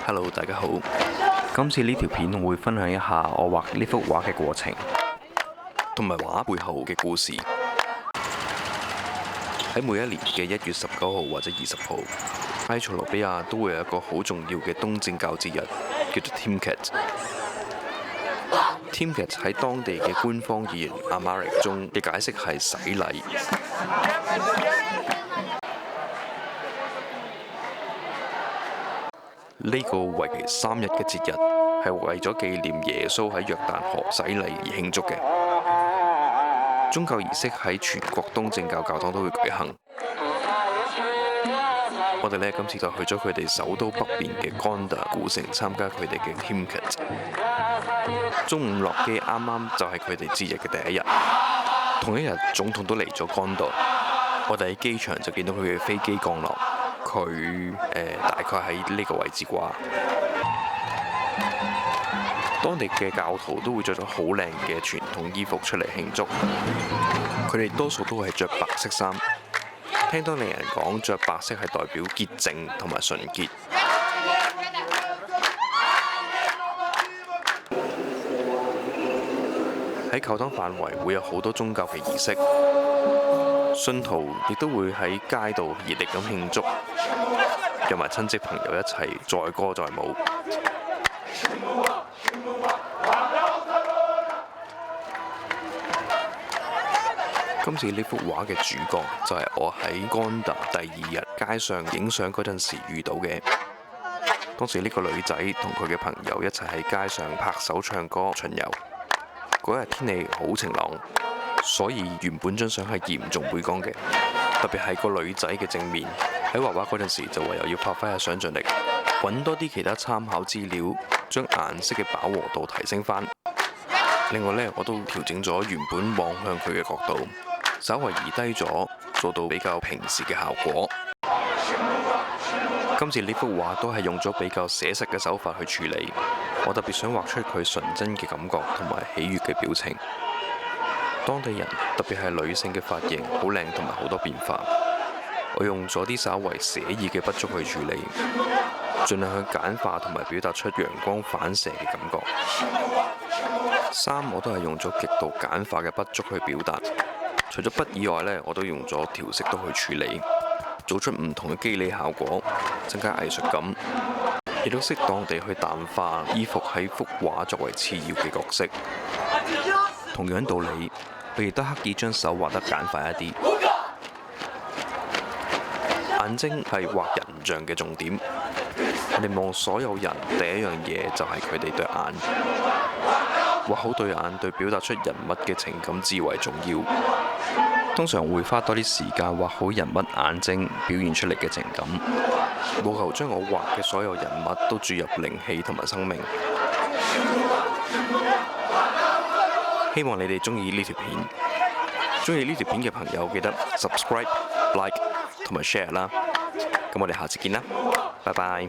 Hello，大家好。今次呢條片我會分享一下我畫呢幅畫嘅過程，同埋畫背後嘅故事。喺每一年嘅1月19號或者20號，埃塞俄比亞都會有一個好重要嘅東正教節日，叫做 Timkat。Timkat 喺當地嘅官方語言 Amharic 中嘅解釋係洗禮。呢個為期3日嘅節日係為咗紀念耶穌喺約旦河洗禮而慶祝嘅。宗教儀式喺全國東正教教堂都會舉行。我哋今次就去咗佢哋首都北邊嘅 Gondar 古城參加佢哋嘅 Timkat。中午落機，啱啱就係佢哋節日嘅第一日。同一日，總統都嚟咗 Gondar。我哋喺機場就見到佢嘅飛機降落。佢大概喺呢個位置啩。當地嘅教徒都會着咗好靚嘅傳統衣服出嚟慶祝。佢哋多數都係着白色衫。聽當地人講，着白色係代表潔淨同埋純潔。喺教堂範圍會有好多宗教嘅儀式。信徒亦都會喺街度熱烈咁慶祝，約埋親戚朋友一齊載歌載舞。今次呢幅畫嘅主角就係我喺 Gondar 第2日街上影相嗰陣時遇到嘅。當時呢個女仔同佢嘅朋友一齊喺街上拍手唱歌巡遊。嗰日天氣好晴朗。所以原本張相係嚴重背光嘅，特別係個女仔嘅正面。喺畫畫嗰陣時就唯有要發揮下想像力，揾多啲其他參考資料，將顏色嘅飽和度提升返。另外我都調整咗原本望向佢嘅角度，稍為移低咗，做到比較平視嘅效果。今次呢幅畫都係用咗比較寫實嘅手法去處理，我特別想畫出佢純真嘅感覺同埋喜悅嘅表情。當地人特別係女性嘅髮型好靚同埋好多變化，我用咗啲稍為寫意嘅筆觸去處理，盡量去簡化同埋表達出陽光反射嘅感覺。衫我都係用咗極度簡化嘅筆觸去表達，除咗筆以外我都用咗調色刀去處理，做出唔同嘅肌理效果，增加藝術感，亦都適當地去淡化衣服喺幅畫作為次要嘅角色。同樣道理，佢亦都刻意將手畫得簡化一啲。眼睛係畫人像嘅重點。我哋望所有人第一樣嘢就係佢哋對眼。畫好對眼對表達出人物嘅情感至為重要。通常會花多啲時間畫好人物眼睛表現出嚟嘅情感，務求將我畫嘅所有人物都注入靈氣同埋生命。希望你哋鍾意呢條片，鍾意呢條片嘅朋友記得 subscribe、like 同埋 share 啦。咁我哋下次見啦，拜拜。